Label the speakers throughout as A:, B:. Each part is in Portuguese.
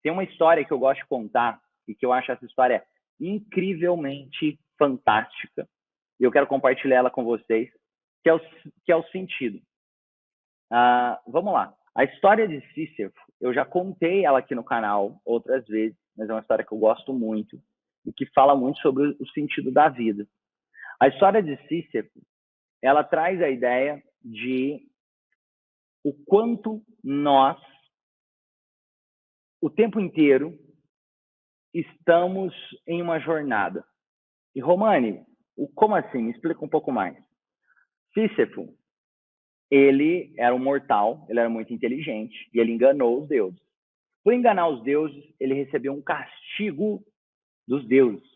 A: Tem uma história que eu gosto de contar e que eu acho essa história incrivelmente fantástica. E eu quero compartilhar ela com vocês, que é o sentido. Vamos lá. A história de Sísifo, eu já contei ela aqui no canal outras vezes, mas é uma história que eu gosto muito e que fala muito sobre o sentido da vida. A história de Sísifo, ela traz a ideia de o quanto nós, o tempo inteiro, estamos em uma jornada. E Romani, como assim? Me explica um pouco mais. Sísifo, ele era um mortal, ele era muito inteligente e ele enganou os deuses. Por enganar os deuses, ele recebeu um castigo dos deuses.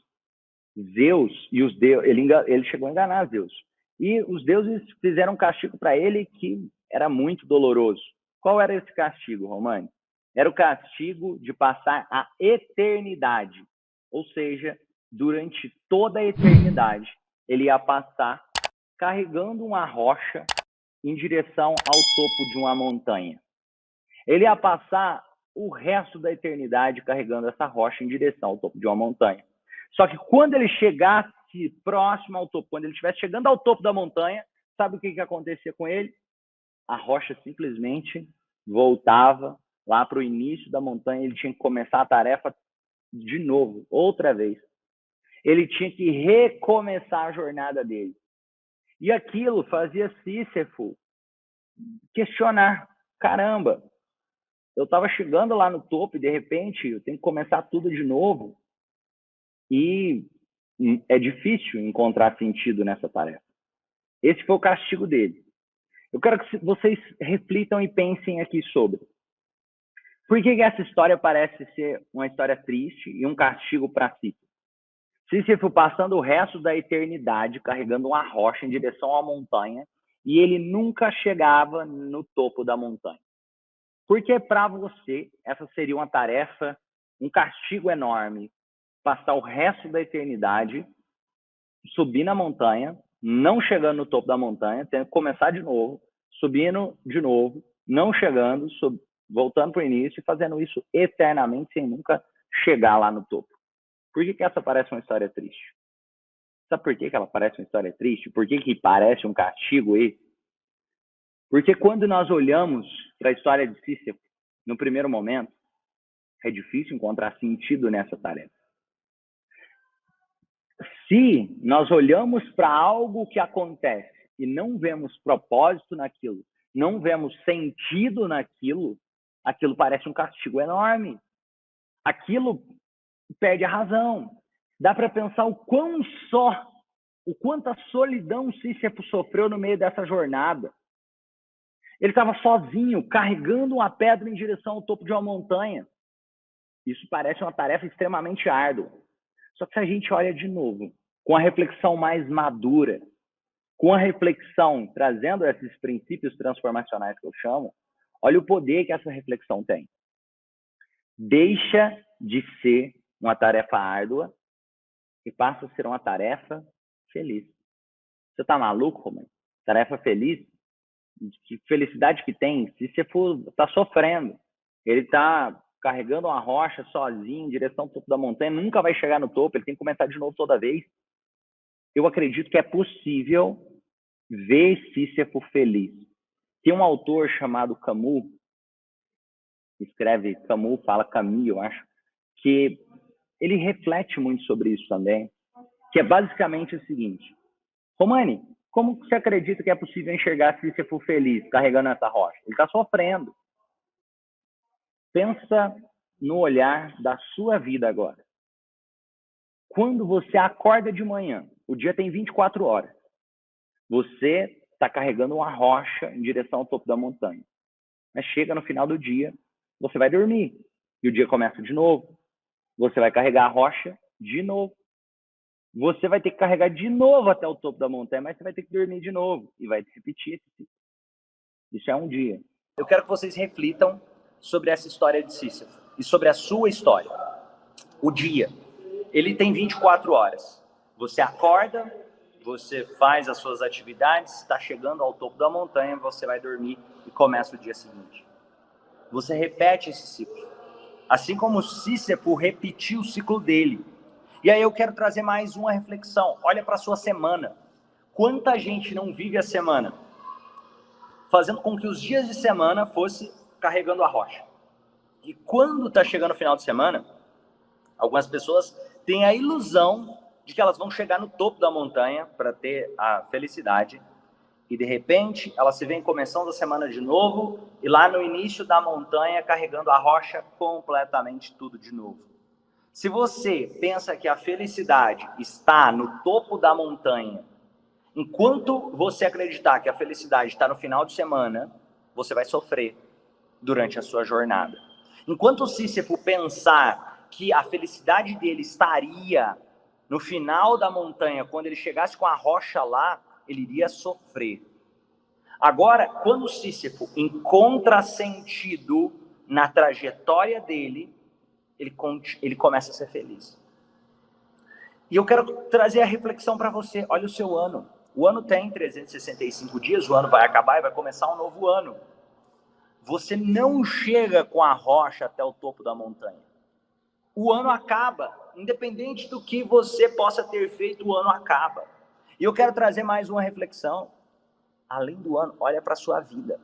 A: Zeus e os deuses, ele chegou a enganar os deuses. E os deuses fizeram um castigo para ele que era muito doloroso. Qual era esse castigo, Romani? Era o castigo de passar a eternidade. Ou seja, durante toda a eternidade, ele ia passar carregando uma rocha em direção ao topo de uma montanha. Ele ia passar o resto da eternidade carregando essa rocha em direção ao topo de uma montanha. Só que quando ele chegasse próximo ao topo, quando ele estivesse chegando ao topo da montanha, sabe o que acontecia com ele? A rocha simplesmente voltava lá para o início da montanha, ele tinha que começar a tarefa de novo, outra vez. Ele tinha que recomeçar a jornada dele. E aquilo fazia Sísifo questionar, caramba, eu estava chegando lá no topo e de repente eu tenho que começar tudo de novo. E é difícil encontrar sentido nessa tarefa. Esse foi o castigo dele. Eu quero que vocês reflitam e pensem aqui sobre. Por que essa história parece ser uma história triste e um castigo para Sísifo? Sísifo passando o resto da eternidade carregando uma rocha em direção à montanha e ele nunca chegava no topo da montanha. Porque para você essa seria uma tarefa, um castigo enorme, passar o resto da eternidade, subir na montanha, não chegando no topo da montanha, tendo que começar de novo, subindo de novo, não chegando, voltando para o início e fazendo isso eternamente sem nunca chegar lá no topo. Por que essa parece uma história triste? Sabe por que ela parece uma história triste? Por que parece um castigo esse? Porque quando nós olhamos para a história de Sísifo, no primeiro momento, é difícil encontrar sentido nessa tarefa. Se nós olhamos para algo que acontece e não vemos propósito naquilo, não vemos sentido naquilo, aquilo parece um castigo enorme. Aquilo perde a razão. Dá para pensar o quanta solidão Sísifo sofreu no meio dessa jornada. Ele estava sozinho, carregando uma pedra em direção ao topo de uma montanha. Isso parece uma tarefa extremamente árdua. Só que se a gente olha de novo, com a reflexão mais madura, com a reflexão trazendo esses princípios transformacionais que eu chamo, olha o poder que essa reflexão tem. Deixa de ser uma tarefa árdua e passa a ser uma tarefa feliz. Você tá maluco, Romano? Tarefa feliz? Que felicidade que tem? Se você for, tá sofrendo. Ele tá carregando uma rocha sozinho em direção ao topo da montanha, nunca vai chegar no topo, ele tem que começar de novo toda vez. Eu acredito que é possível ver Sísifo feliz. Tem um autor chamado Camus, escreve Camus, fala Camus, eu acho, que ele reflete muito sobre isso também, que é basicamente o seguinte: Romani, como você acredita que é possível enxergar Sísifo feliz carregando essa rocha? Ele está sofrendo. Pensa no olhar da sua vida agora. Quando você acorda de manhã, o dia tem 24 horas, você está carregando uma rocha em direção ao topo da montanha. Mas chega no final do dia, você vai dormir. E o dia começa de novo. Você vai carregar a rocha de novo. Você vai ter que carregar de novo até o topo da montanha, mas você vai ter que dormir de novo. E vai repetir esse ciclo. Isso é um dia. Eu quero que vocês reflitam sobre essa história de Sísifo e sobre a sua história. O dia, ele tem 24 horas. Você acorda, você faz as suas atividades, está chegando ao topo da montanha, você vai dormir e começa o dia seguinte. Você repete esse ciclo. Assim como Sísifo repetiu o ciclo dele. E aí eu quero trazer mais uma reflexão. Olha para a sua semana. Quanta gente não vive a semana fazendo com que os dias de semana fosse carregando a rocha. E quando está chegando o final de semana, algumas pessoas têm a ilusão de que elas vão chegar no topo da montanha para ter a felicidade. E de repente, elas se veem começando a semana de novo e lá no início da montanha carregando a rocha completamente tudo de novo. Se você pensa que a felicidade está no topo da montanha, enquanto você acreditar que a felicidade está no final de semana, você vai sofrer durante a sua jornada. Enquanto Sísifo pensar que a felicidade dele estaria no final da montanha, quando ele chegasse com a rocha lá, ele iria sofrer. Agora, quando Sísifo encontra sentido na trajetória dele, ele começa a ser feliz. E eu quero trazer a reflexão para você. Olha o seu ano. O ano tem 365 dias, o ano vai acabar e vai começar um novo ano. Você não chega com a rocha até o topo da montanha. O ano acaba. Independente do que você possa ter feito, o ano acaba. E eu quero trazer mais uma reflexão. Além do ano, olha para a sua vida.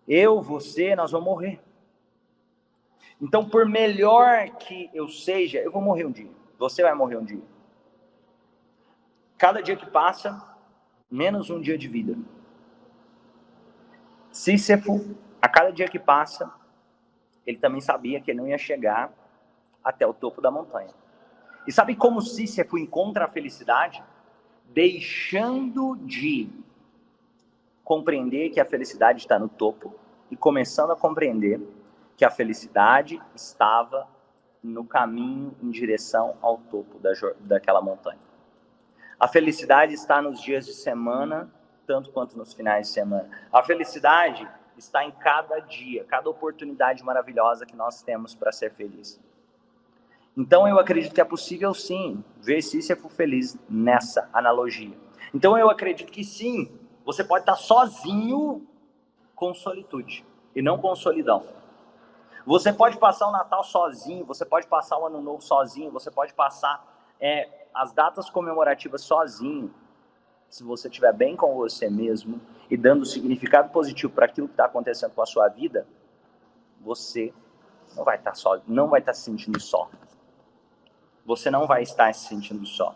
A: Eu, você, nós vamos morrer. Então, por melhor que eu seja, eu vou morrer um dia. Você vai morrer um dia. Cada dia que passa, menos um dia de vida. Sísifo, a cada dia que passa, ele também sabia que ele não ia chegar até o topo da montanha. E sabe como Sísifo encontra a felicidade? Deixando de compreender que a felicidade está no topo e começando a compreender que a felicidade estava no caminho em direção ao topo daquela montanha. A felicidade está nos dias de semana, tanto quanto nos finais de semana. A felicidade está em cada dia, cada oportunidade maravilhosa que nós temos para ser feliz. Então eu acredito que é possível sim ver Sísifo feliz nessa analogia. Então eu acredito que sim, você pode estar sozinho com solitude e não com solidão. Você pode passar o Natal sozinho, você pode passar o Ano Novo sozinho, você pode passar as datas comemorativas sozinho. Se você estiver bem com você mesmo e dando significado positivo para aquilo que está acontecendo com a sua vida, você não vai estar só, não vai estar se sentindo só. Você não vai estar se sentindo só.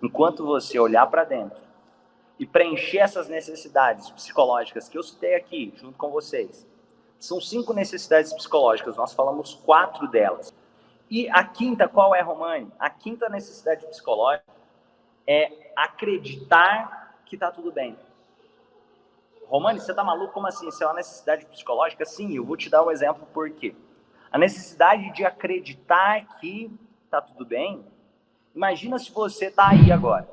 A: Enquanto você olhar para dentro e preencher essas necessidades psicológicas que eu citei aqui, junto com vocês. São 5 necessidades psicológicas, nós falamos 4 delas. E a quinta, qual é, Romani? A quinta necessidade psicológica é acreditar que está tudo bem. Romani, você está maluco? Como assim? Isso é uma necessidade psicológica? Sim, eu vou te dar um exemplo por quê. A necessidade de acreditar que está tudo bem. Imagina se você está aí agora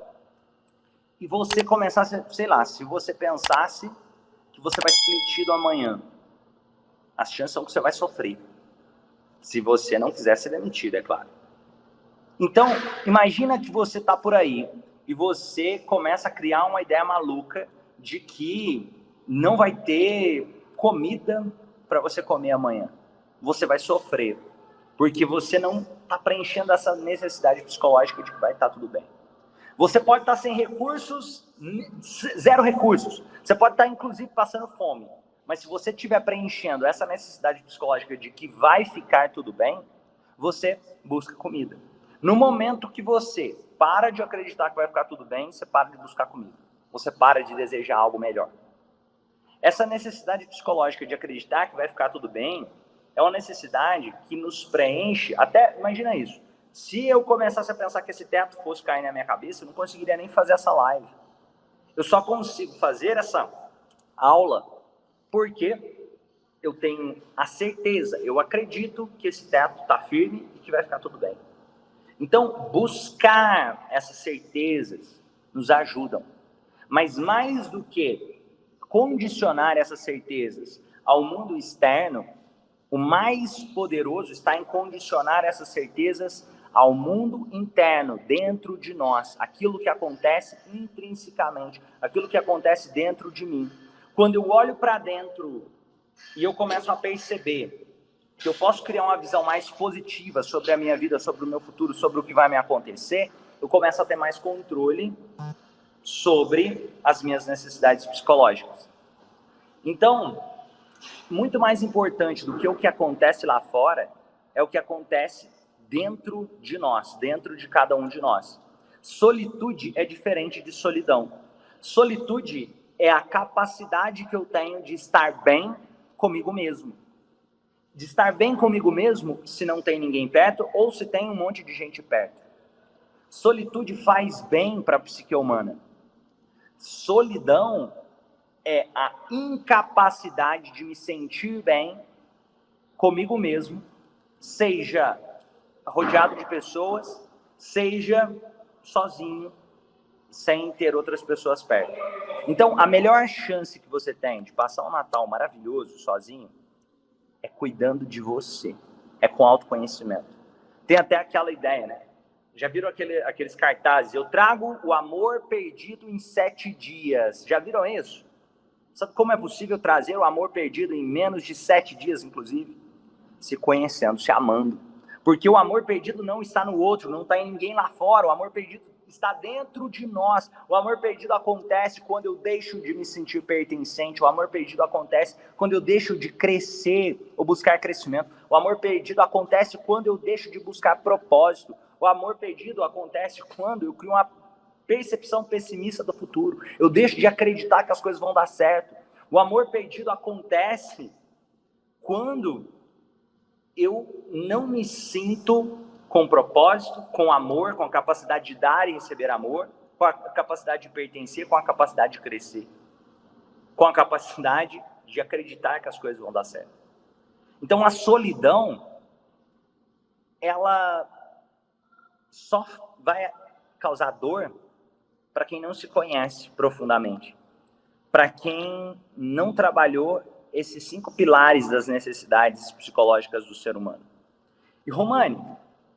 A: e você começasse, sei lá, se você pensasse que você vai ser demitido amanhã, as chances são que você vai sofrer. Se você não quiser ser demitido, é claro. Então, imagina que você está por aí e você começa a criar uma ideia maluca de que não vai ter comida para você comer amanhã. Você vai sofrer, porque você não está preenchendo essa necessidade psicológica de que vai estar tudo bem. Você pode estar sem recursos, 0 recursos. Você pode estar, inclusive, passando fome. Mas se você estiver preenchendo essa necessidade psicológica de que vai ficar tudo bem, você busca comida. No momento que você para de acreditar que vai ficar tudo bem, você para de buscar comida. Você para de desejar algo melhor. Essa necessidade psicológica de acreditar que vai ficar tudo bem é uma necessidade que nos preenche. Até, imagina isso. Se eu começasse a pensar que esse teto fosse cair na minha cabeça, eu não conseguiria nem fazer essa live. Eu só consigo fazer essa aula porque eu tenho a certeza, eu acredito que esse teto está firme e que vai ficar tudo bem. Então, buscar essas certezas nos ajudam. Mas mais do que condicionar essas certezas ao mundo externo, o mais poderoso está em condicionar essas certezas ao mundo interno, dentro de nós, aquilo que acontece intrinsecamente, aquilo que acontece dentro de mim. Quando eu olho para dentro e eu começo a perceber que eu posso criar uma visão mais positiva sobre a minha vida, sobre o meu futuro, sobre o que vai me acontecer, eu começo a ter mais controle sobre as minhas necessidades psicológicas. Então, muito mais importante do que o que acontece lá fora é o que acontece dentro de nós, dentro de cada um de nós. Solitude é diferente de solidão. Solitude é a capacidade que eu tenho de estar bem comigo mesmo. De estar bem comigo mesmo se não tem ninguém perto ou se tem um monte de gente perto. Solitude faz bem para a psique humana. Solidão é a incapacidade de me sentir bem comigo mesmo, seja rodeado de pessoas, seja sozinho, sem ter outras pessoas perto. Então, a melhor chance que você tem de passar um Natal maravilhoso sozinho é cuidando de você, é com autoconhecimento. Tem até aquela ideia, né? Já viram aqueles cartazes? Eu trago o amor perdido em 7 dias. Já viram isso? Sabe como é possível trazer o amor perdido em menos de 7 dias, inclusive? Se conhecendo, se amando. Porque o amor perdido não está no outro, não está em ninguém lá fora. O amor perdido está dentro de nós. O amor perdido acontece quando eu deixo de me sentir pertencente. O amor perdido acontece quando eu deixo de crescer ou buscar crescimento. O amor perdido acontece quando eu deixo de buscar propósito. O amor perdido acontece quando eu crio uma percepção pessimista do futuro. Eu deixo de acreditar que as coisas vão dar certo. O amor perdido acontece quando eu não me sinto com propósito, com amor, com a capacidade de dar e receber amor, com a capacidade de pertencer, com a capacidade de crescer, com a capacidade de acreditar que as coisas vão dar certo. Então a solidão, ela só vai causar dor para quem não se conhece profundamente, para quem não trabalhou esses 5 pilares das necessidades psicológicas do ser humano. E Romani,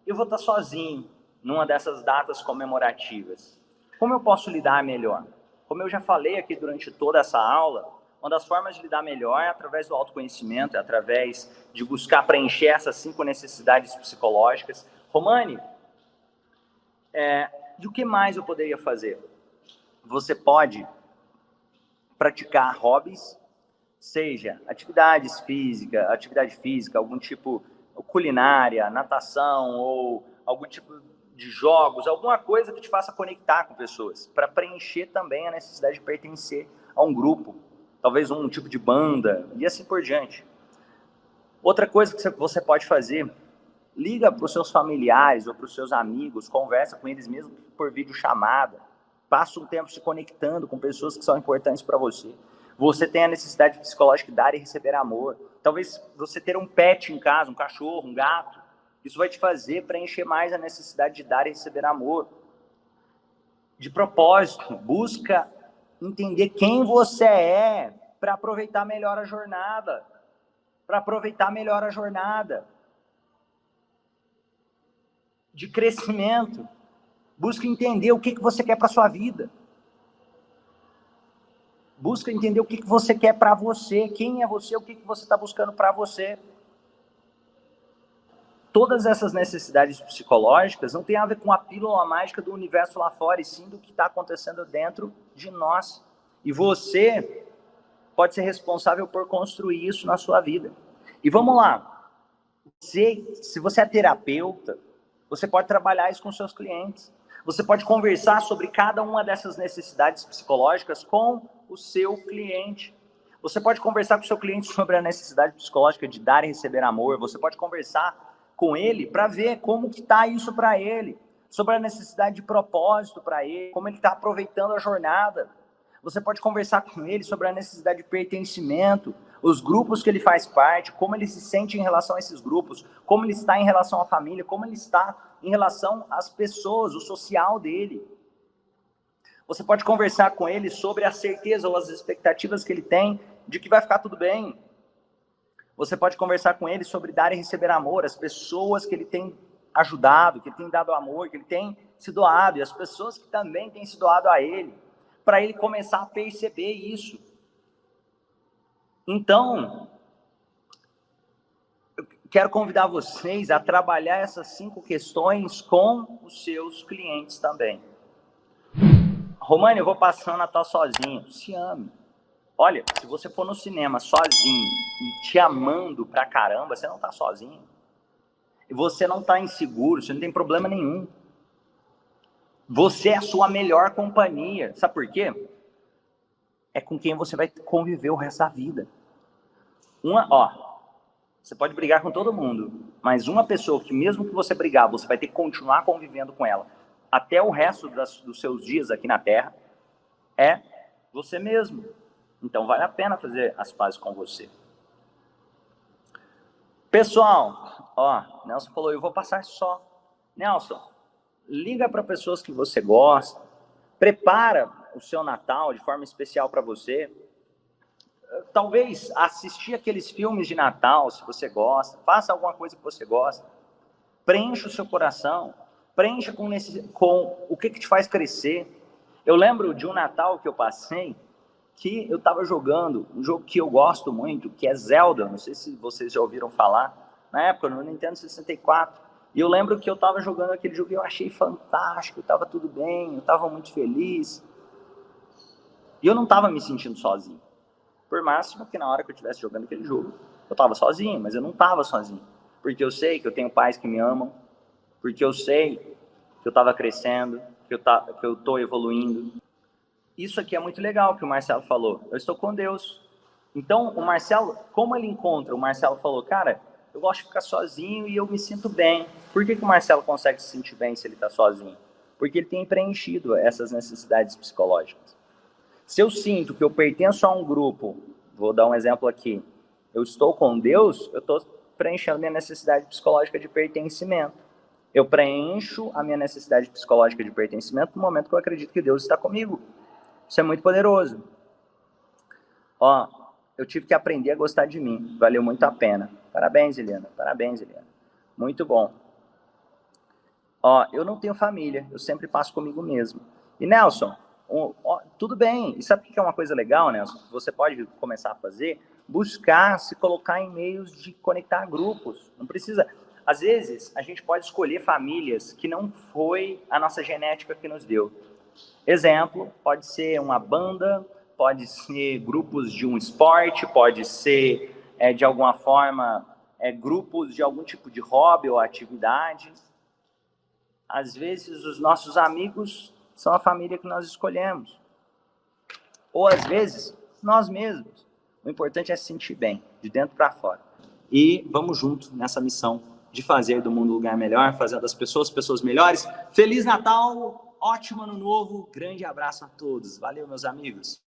A: eu vou estar sozinho numa dessas datas comemorativas. Como eu posso lidar melhor? Como eu já falei aqui durante toda essa aula, uma das formas de lidar melhor é através do autoconhecimento, é através de buscar preencher essas 5 necessidades psicológicas. Romani, e o que mais eu poderia fazer? Você pode praticar hobbies, seja atividade física, algum tipo culinária, natação ou algum tipo de jogos, alguma coisa que te faça conectar com pessoas, para preencher também a necessidade de pertencer a um grupo, talvez um tipo de banda e assim por diante. Outra coisa que você pode fazer, liga para os seus familiares ou para os seus amigos, conversa com eles mesmo por videochamada, passa um tempo se conectando com pessoas que são importantes para você. Você tem a necessidade psicológica de dar e receber amor. Talvez você ter um pet em casa, um cachorro, um gato, isso vai te fazer preencher mais a necessidade de dar e receber amor. De propósito, busca entender quem você é para aproveitar melhor a jornada. De crescimento. Busca entender o que você quer para a sua vida. Busca entender o que você quer para você, quem é você, o que você está buscando para você. Todas essas necessidades psicológicas não tem a ver com a pílula mágica do universo lá fora, e sim do que está acontecendo dentro de nós. E você pode ser responsável por construir isso na sua vida. E vamos lá. Se você é terapeuta, você pode trabalhar isso com seus clientes. Você pode conversar sobre cada uma dessas necessidades psicológicas com o seu cliente. Você pode conversar com o seu cliente sobre a necessidade psicológica de dar e receber amor. Você pode conversar com ele para ver como que está isso para ele. Sobre a necessidade de propósito para ele, como ele está aproveitando a jornada. Você pode conversar com ele sobre a necessidade de pertencimento, os grupos que ele faz parte, como ele se sente em relação a esses grupos, como ele está em relação à família, como ele está em relação às pessoas, o social dele. Você pode conversar com ele sobre a certeza ou as expectativas que ele tem de que vai ficar tudo bem. Você pode conversar com ele sobre dar e receber amor, as pessoas que ele tem ajudado, que ele tem dado amor, que ele tem se doado, e as pessoas que também têm se doado a ele, para ele começar a perceber isso. Então, quero convidar vocês a trabalhar essas 5 questões com os seus clientes também. Romani, eu vou passar o Natal sozinho. Se ame. Olha, se você for no cinema sozinho e te amando pra caramba, você não tá sozinho. E você não tá inseguro, você não tem problema nenhum. Você é a sua melhor companhia. Sabe por quê? É com quem você vai conviver o resto da vida. Você pode brigar com todo mundo, mas uma pessoa que mesmo que você brigar, você vai ter que continuar convivendo com ela até o resto dos seus dias aqui na Terra, é você mesmo. Então vale a pena fazer as pazes com você. Pessoal, Nelson falou, eu vou passar só. Nelson, liga para pessoas que você gosta, prepara o seu Natal de forma especial para você. Talvez assistir aqueles filmes de Natal, se você gosta, faça alguma coisa que você gosta, preencha o seu coração, preencha com o que te faz crescer. Eu lembro de um Natal que eu passei, que eu estava jogando um jogo que eu gosto muito, que é Zelda, não sei se vocês já ouviram falar, na época no Nintendo 64, e eu lembro que eu estava jogando aquele jogo e eu achei fantástico, estava tudo bem, eu estava muito feliz, e eu não estava me sentindo sozinho. Por máximo que na hora que eu estivesse jogando aquele jogo, eu estava sozinho, mas eu não estava sozinho. Porque eu sei que eu tenho pais que me amam, porque eu sei que eu estava crescendo, que eu estou evoluindo. Isso aqui é muito legal que o Marcelo falou. Eu estou com Deus. Então, o Marcelo, como ele encontra? O Marcelo falou, cara, eu gosto de ficar sozinho e eu me sinto bem. Por que o Marcelo consegue se sentir bem se ele está sozinho? Porque ele tem preenchido essas necessidades psicológicas. Se eu sinto que eu pertenço a um grupo, vou dar um exemplo aqui, eu estou com Deus, eu estou preenchendo minha necessidade psicológica de pertencimento. Eu preencho a minha necessidade psicológica de pertencimento no momento que eu acredito que Deus está comigo. Isso é muito poderoso. Eu tive que aprender a gostar de mim, valeu muito a pena. Parabéns, Eliana, parabéns, Eliana. Muito bom. Eu não tenho família, eu sempre passo comigo mesmo. E Nelson, tudo bem, e sabe o que é uma coisa legal, Nelson? Você pode começar a fazer, buscar se colocar em meios de conectar grupos. Não precisa. Às vezes, a gente pode escolher famílias que não foi a nossa genética que nos deu. Exemplo, pode ser uma banda, pode ser grupos de um esporte, pode ser, de alguma forma, grupos de algum tipo de hobby ou atividade. Às vezes, os nossos amigos são a família que nós escolhemos. Ou, às vezes, nós mesmos. O importante é se sentir bem, de dentro para fora. E vamos juntos nessa missão de fazer do mundo um lugar melhor, fazendo das pessoas melhores. Feliz Natal, ótimo Ano Novo, grande abraço a todos. Valeu, meus amigos.